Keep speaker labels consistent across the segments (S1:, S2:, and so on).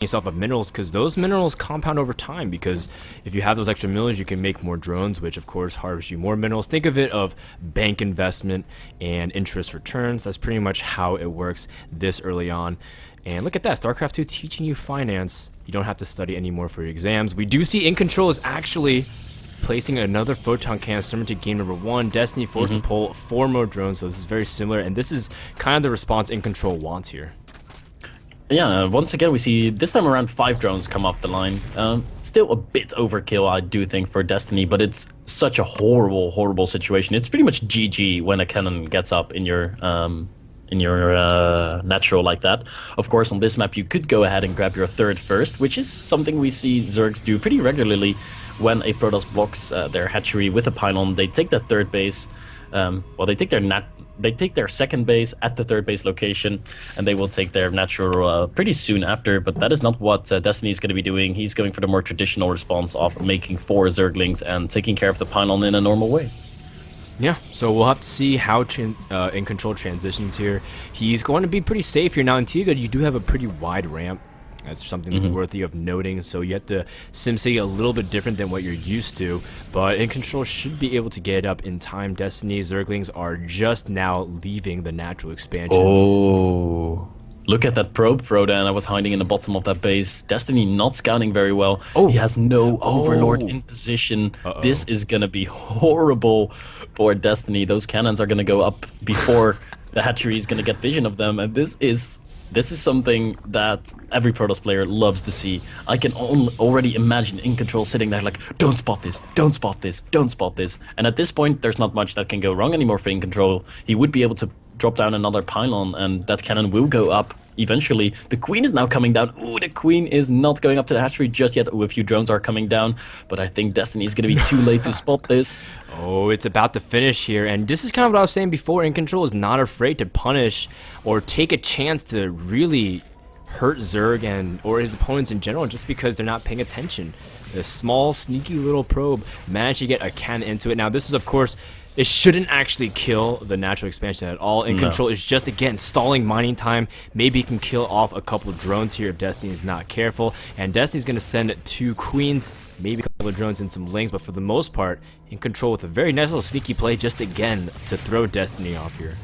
S1: yourself of minerals, because those minerals compound over time, because if you have those extra minerals you can make more drones, which of course harvest you more minerals. Think of it of bank investment and interest returns. That's pretty much how it works this early on. And look at that, StarCraft 2 teaching you finance. You don't have to study anymore for your exams. We do see EGiNcontroL is actually placing another photon cannon similar to game number 1. Destiny forced to pull 4 more drones, so this is very similar, and this is kind of the response EGiNcontroL wants here.
S2: Yeah, once again we see this time around 5 drones come off the line. Still a bit overkill, I do think, for Destiny, but it's such a horrible, horrible situation. It's pretty much GG when a cannon gets up in your natural like that. Of course, on this map you could go ahead and grab your third first, which is something we see Zergs do pretty regularly. When a Protoss blocks their hatchery with a pylon, they take that third base. Well, they take their second base at the third base location, and they will take their natural pretty soon after, but that is not what Destiny is going to be doing. He's going for the more traditional response of making 4 Zerglings and taking care of the pylon in a normal way.
S1: Yeah, so we'll have to see how EGiNcontroL transitions here. He's going to be pretty safe here. Now, in Antigua, you do have a pretty wide ramp. That's something worthy of noting, so you have to SimCity a little bit different than what you're used to, but EGiNcontroL should be able to get it up in time. Destiny Zerglings are just now leaving the natural expansion.
S2: Oh, look at that probe throwdown. I was hiding in the bottom of that base. Destiny not scouting very well. Oh, he has no Overlord in position. This is going to be horrible for Destiny. Those cannons are going to go up before the hatchery is going to get vision of them, and this is something that every Protoss player loves to see. I can already imagine EGiNcontroL sitting there like, don't spot this, don't spot this, don't spot this. And at this point, there's not much that can go wrong anymore for EGiNcontroL. He would be able to drop down another pylon, and that cannon will go up eventually. The Queen is now coming down. Ooh, the Queen is not going up to the hatchery just yet. Ooh, a few drones are coming down, but I think Destiny is going to be too late to spot this.
S1: Oh, it's about to finish here, and this is kind of what I was saying before. EGiNcontroL is not afraid to punish or take a chance to really hurt Zerg or his opponents in general just because they're not paying attention. The small, sneaky little probe managed to get a cannon into it. Now, this is, of course, it shouldn't actually kill the natural expansion at all. EGiNcontroL is just, again, stalling mining time. Maybe he can kill off a couple of drones here if Destiny is not careful. And Destiny's going to send 2 queens, maybe a couple of drones and some lings, but for the most part, EGiNcontroL with a very nice little sneaky play just again to throw Destiny off here.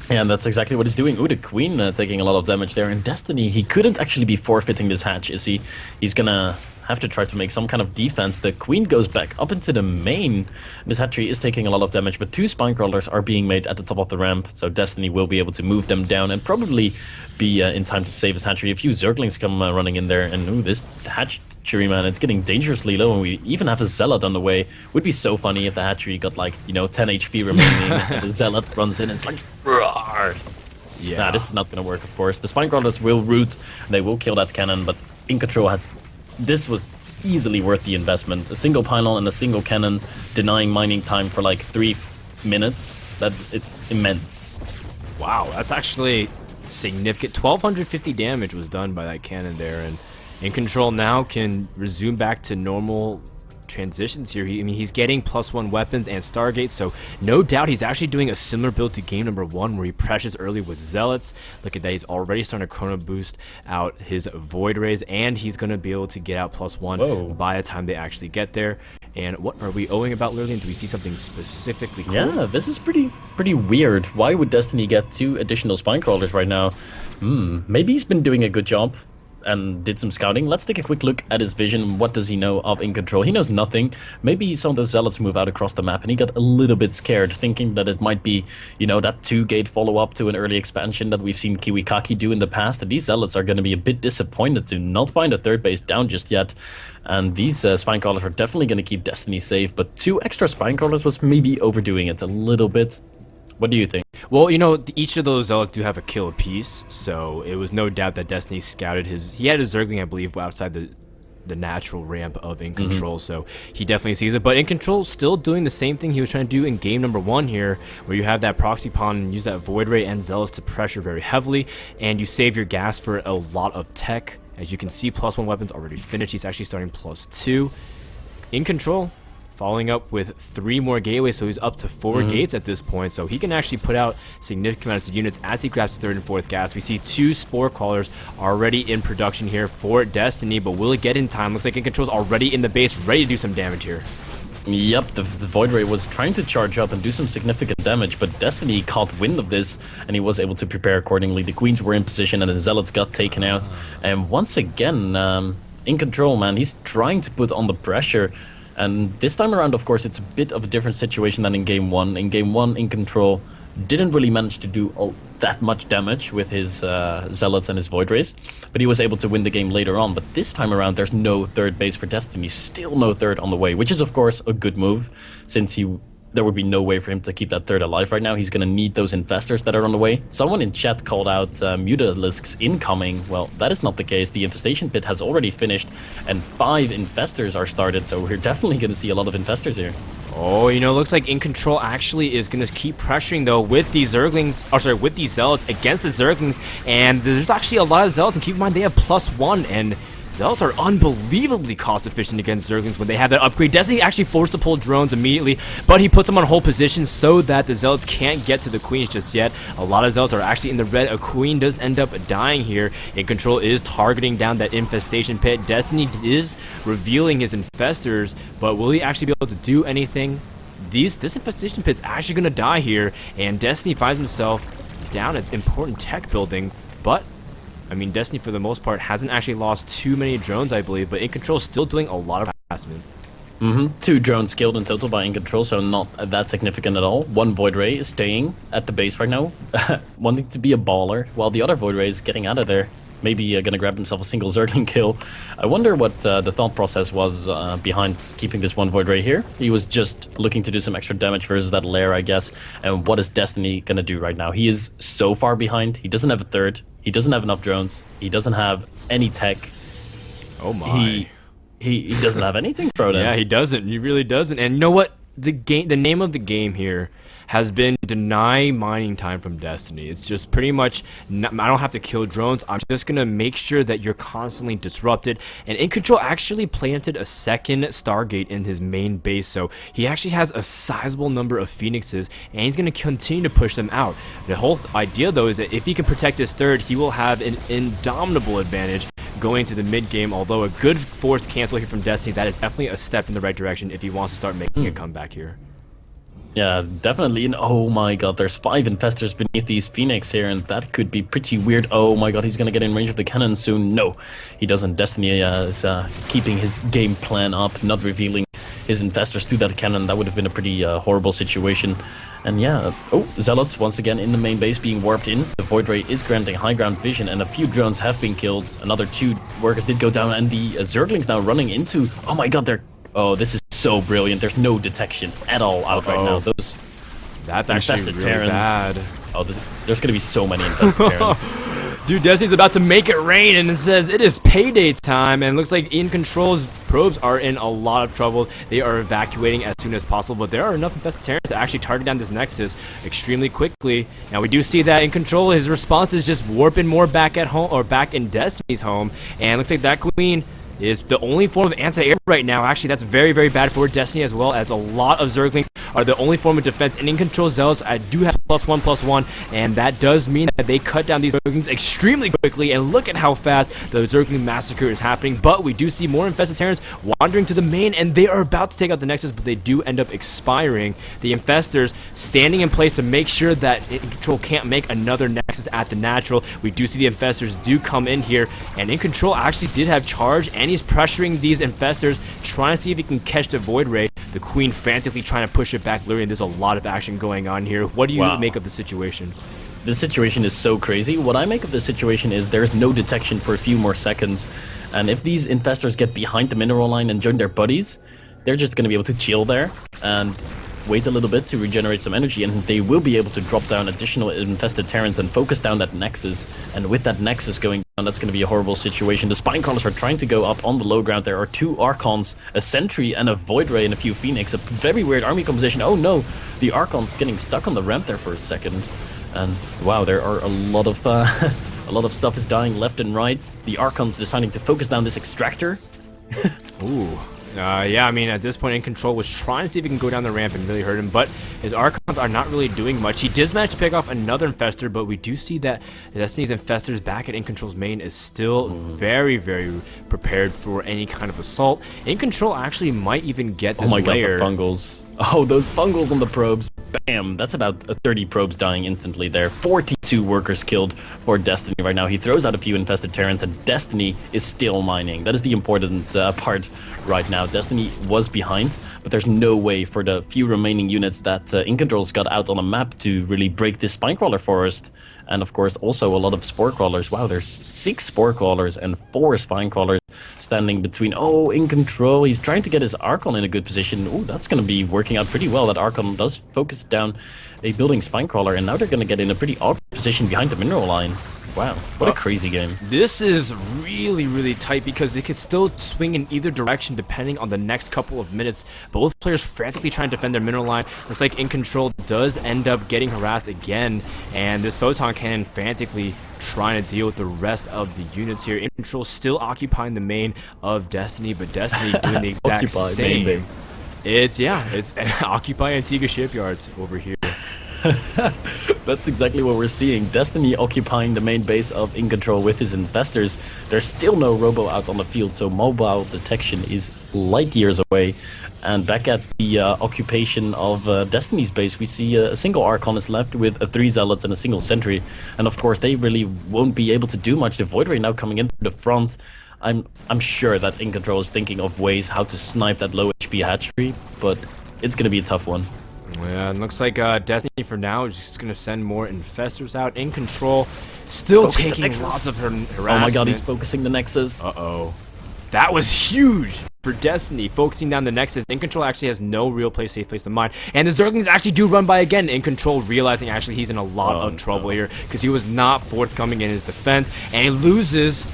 S2: And that's exactly what he's doing. Ooh, the Queen taking a lot of damage there. In Destiny, he couldn't actually be forfeiting this hatch, is he? He's gonna have to try to make some kind of defense. The Queen goes back up into the main. This hatchery is taking a lot of damage, but 2 Spinecrawlers are being made at the top of the ramp, so Destiny will be able to move them down and probably be in time to save his hatchery. A few Zerglings come running in there, and ooh, this hatchery, man, it's getting dangerously low, and we even have a Zealot on the way. Would be so funny if the hatchery got like, 10 HP remaining, and the Zealot runs in and it's like, roar. Yeah. Nah, this is not going to work, of course. The Spinecrawlers will root, they will kill that cannon, but EGiNcontroL has... This was easily worth the investment. A single pylon and a single cannon, denying mining time for like 3 minutes. It's immense.
S1: Wow, that's actually significant. 1250 damage was done by that cannon there, and EGiNcontroL now can resume back to normal transitions here. He's getting +1 weapons and Stargate, so no doubt he's actually doing a similar build to game number 1 where he pressures early with Zealots. Look at that, he's already starting to chrono boost out his Void Rays, and he's going to be able to get out +1 by the time they actually get there. And what are we owing about Lurleen? Do we see something specifically cool?
S2: Yeah, this is pretty weird. Why would Destiny get 2 additional Spinecrawlers right now? Maybe he's been doing a good job and did some scouting. Let's take a quick look at his vision. What does he know of EGiNcontroL? He knows nothing. Maybe he saw those Zealots move out across the map and he got a little bit scared, thinking that it might be, that 2-gate follow-up to an early expansion that we've seen QxGDestiny do in the past. And these Zealots are going to be a bit disappointed to not find a third base down just yet. And these Spinecrawlers are definitely going to keep Destiny safe, but 2 extra Spinecrawlers was maybe overdoing it a little bit. What do you think?
S1: Well, each of those Zealots do have a kill apiece, so it was no doubt that Destiny scouted he had a Zergling, I believe, outside the natural ramp of EGiNcontroL, so he definitely sees it. But EGiNcontroL still doing the same thing he was trying to do in game number 1 here, where you have that proxy pawn and use that Void Ray and Zealots to pressure very heavily, and you save your gas for a lot of tech. As you can see, +1 weapons already finished. He's actually starting +2. EGiNcontroL following up with 3 more gateways, so he's up to 4 gates at this point. So he can actually put out significant amounts of units as he grabs 3rd and 4th gas. We see 2 Spore Crawlers already in production here for Destiny, but will it get in time? Looks like EGiNcontrol's already in the base, ready to do some damage here.
S2: Yep, the Void Ray was trying to charge up and do some significant damage, but Destiny caught wind of this, and he was able to prepare accordingly. The Queens were in position, and the Zealots got taken out. And once again, EGiNcontroL, man, he's trying to put on the pressure. And this time around, of course, it's a bit of a different situation than in Game 1. In Game 1, EGiNcontroL didn't really manage to do that much damage with his Zealots and his Void Rays, but he was able to win the game later on. But this time around, there's no 3rd base for Destiny, still no 3rd on the way, which is of course a good move, since there would be no way for him to keep that 3rd alive right now. He's going to need those infestors that are on the way. Someone in chat called out Mutalisks incoming. Well, that is not the case. The infestation pit has already finished, and 5 infestors are started, so we're definitely going to see a lot of infestors here.
S1: Oh, you know, looks like EGiNcontrol actually is going to keep pressuring, though, with these Zerglings, or sorry, with these Zealots against the Zerglings, and there's actually a lot of Zealots, and keep in mind they have +1, and Zealots are unbelievably cost-efficient against Zerglings when they have that upgrade. Destiny actually forced to pull drones immediately, but he puts them on hold position so that the Zealots can't get to the Queens just yet. A lot of Zealots are actually in the red. A Queen does end up dying here. EGiNcontrol is targeting down that infestation pit. Destiny is revealing his infestors, but will he actually be able to do anything? This infestation pit's actually going to die here, and Destiny finds himself down at important tech building, but I mean, Destiny, for the most part, hasn't actually lost too many drones, I believe, but EGiNcontrol is still doing a lot of harassment.
S2: 2 drones killed in total by EGiNcontrol, so not that significant at all. 1 Void Ray is staying at the base right now, wanting to be a baller, while the other Void Ray is getting out of there. Maybe gonna grab himself a single Zergling kill. I wonder what the thought process was behind keeping this 1 Void Ray here. He was just looking to do some extra damage versus that lair, I guess. And what is Destiny gonna do right now? He is so far behind. He doesn't have a 3rd. He doesn't have enough drones. He doesn't have any tech.
S1: Oh my.
S2: He doesn't have anything thrown in.
S1: Yeah, he doesn't. He really doesn't. And you know what? The name of the game here has been deny mining time from Destiny. It's just pretty much, I don't have to kill drones, I'm just going to make sure that you're constantly disrupted. And EGiNcontrol actually planted a 2nd Stargate in his main base, so he actually has a sizable number of Phoenixes, and he's going to continue to push them out. The whole idea, though, is that if he can protect his 3rd, he will have an indomitable advantage going to the mid game. Although a good forced cancel here from Destiny, that is definitely a step in the right direction if he wants to start making a comeback here.
S2: Yeah, definitely. And oh my god, there's 5 infestors beneath these Phoenix here, and that could be pretty weird. Oh my god, he's gonna get in range of the cannon soon. No, he doesn't. Destiny is keeping his game plan up, not revealing his infestors to that cannon. That would have been a pretty horrible situation. And yeah, oh, Zealots once again in the main base being warped in. The Void Ray is granting high ground vision, and a few drones have been killed. Another 2 workers did go down, and the Zerglings now running into... Oh my god, they're... Oh, this is so brilliant. There's no detection at all out right now. That's
S1: actually really
S2: Terrans.
S1: Bad.
S2: Oh, there's gonna be so many infested Terrans.
S1: Dude, Destiny's about to make it rain, and it says it is payday time, and it looks like EGiNcontrol's probes are in a lot of trouble. They are evacuating as soon as possible, but there are enough infested Terrans to actually target down this Nexus extremely quickly. Now we do see that EGiNcontrol, his response is just warping more back at home, or back in Destiny's home, and looks like that Queen is the only form of anti-air right now. Actually, that's very, very bad for Destiny, as well as a lot of Zerglings are the only form of defense. And EGiNcontrol Zealots, I do have +1/+1, and that does mean that they cut down these Zerglings extremely quickly. And look at how fast the Zergling massacre is happening. But we do see more infested Terrans wandering to the main, and they are about to take out the Nexus, but they do end up expiring. The infestors standing in place to make sure that EGiNcontrol can't make another Nexus at the natural. We do see the infestors do come in here, and EGiNcontrol actually did have charge, and he's pressuring these infestors, trying to see if he can catch the Void Ray. The Queen frantically trying to push it back, literally, and there's a lot of action going on here. What do you make of the situation?
S2: This situation is so crazy. What I make of this situation is there's no detection for a few more seconds, and if these infestors get behind the mineral line and join their buddies, they're just going to be able to chill there and wait a little bit to regenerate some energy, and they will be able to drop down additional infested Terrans and focus down that Nexus. And with that Nexus going down, that's going to be a horrible situation. The Spinecrawlers are trying to go up on the low ground. There are 2 Archons, a Sentry, and a Void Ray, and a few Phoenix. A very weird army composition. Oh no, the Archon's getting stuck on the ramp there for a second. And wow, there are a lot of a lot of stuff is dying left and right. The Archon's deciding to focus down this extractor.
S1: Ooh. Yeah, I mean, at this point, EGiNcontroL was trying to see if he can go down the ramp and really hurt him, but his Archons are not really doing much. He does manage to pick off another Infestor, but we do see that Destiny's Infestors back at EGiNcontrol's main is still very, very prepared for any kind of assault. EGiNcontrol actually might even get this layer.
S2: God, the fungals. Oh, those fungals on the probes. Bam! That's about 30 probes dying instantly there. 42 workers killed for Destiny right now. He throws out a few infested terrans, and Destiny is still mining. That is the important part right now. Destiny was behind, but there's no way for the few remaining units that EGiNcontrol's got out on a map to really break this Spinecrawler forest. And of course, also a lot of Spore Crawlers. Wow, there's 6 Spore Crawlers and 4 Spinecrawlers standing between. Oh, EGiNcontrol, he's trying to get his Archon in a good position. Oh, that's going to be working out pretty well. That Archon does focus down a building Spinecrawler, and now they're going to get in a pretty awkward position behind the mineral line. Wow, what a crazy game.
S1: This is really, really tight because it could still swing in either direction depending on the next couple of minutes. Both players frantically trying to defend their mineral line. Looks like EGiNcontrol does end up getting harassed again, and this Photon Cannon frantically trying to deal with the rest of the units here. EGiNcontrol still occupying the main of Destiny, but Destiny doing the exact same. Main base. It's Occupy Antigua shipyards over here.
S2: That's exactly what we're seeing. Destiny occupying the main base of EGiNcontrol with his Infestors. There's still no robo out on the field, so mobile detection is light years away. And back at the occupation of Destiny's base, we see a single Archon is left with 3 Zealots and a single Sentry. And of course, they really won't be able to do much. The Void Ray now coming into the front. I'm sure that EGiNcontrol is thinking of ways how to snipe that low HP hatchery, but it's going to be a tough one.
S1: Yeah, it looks like Destiny for now is just going to send more Infestors out. EGiNcontrol still taking lots of harassment.
S2: Oh my god, he's focusing the Nexus.
S1: Uh-oh. That was huge for Destiny, focusing down the Nexus. EGiNcontrol actually has no real safe place to mine. And the Zerglings actually do run by again. EGiNcontrol realizing actually he's in a lot of trouble here because he was not forthcoming in his defense. And he loses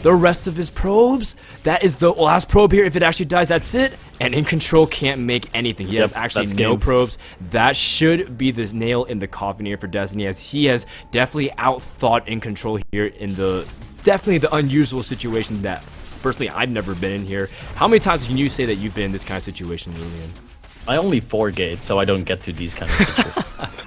S1: the rest of his probes. That is the last probe here. If it actually dies, that's it. And EGiNcontrol can't make anything. He has actually no probes. That should be the nail in the coffin here for Destiny, as he has definitely outthought EGiNcontrol here in the unusual situation that personally I've never been in here. How many times can you say that you've been in this kind of situation, Lillian?
S2: I only 4 gates, so I don't get to these kind of situations.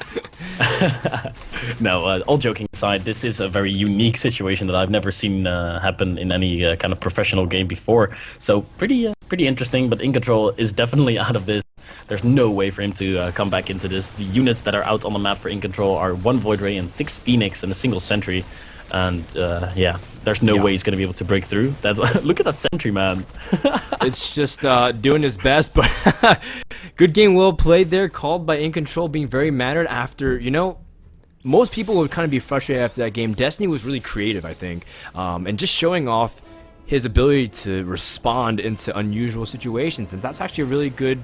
S2: No, all joking aside, this is a very unique situation that I've never seen happen in any kind of professional game before. So pretty interesting, but EGiNcontrol is definitely out of this. There's no way for him to come back into this. The units that are out on the map for EGiNcontrol are 1 Void Ray and 6 Phoenix and a single Sentry. And yeah, there's no way he's going to be able to break through. Look at that Sentry, man.
S1: It's just doing his best, but good game well played there, called by EGiNcontrol, being very mattered after, you know, most people would kind of be frustrated after that game. Destiny was really creative, I think, and just showing off his ability to respond into unusual situations, and that's actually a really good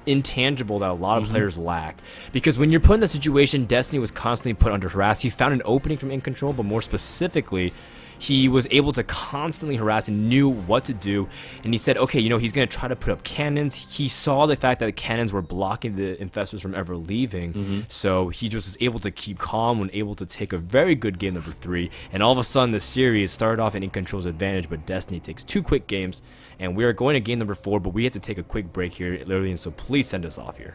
S1: intangible that a lot of players lack. Because when you're put in the situation, Destiny was constantly put under harass. He found an opening from EGiNcontrol, but more specifically, he was able to constantly harass and knew what to do. And he said, okay, you know, he's going to try to put up cannons. He saw the fact that the cannons were blocking the Infestors from ever leaving. So he just was able to keep calm and able to take a very good game number 3. And all of a sudden, the series started off in EGiNcontrol's advantage, but Destiny takes 2 quick games. And we are going to game number 4, but we have to take a quick break here, literally, and so please send us off here.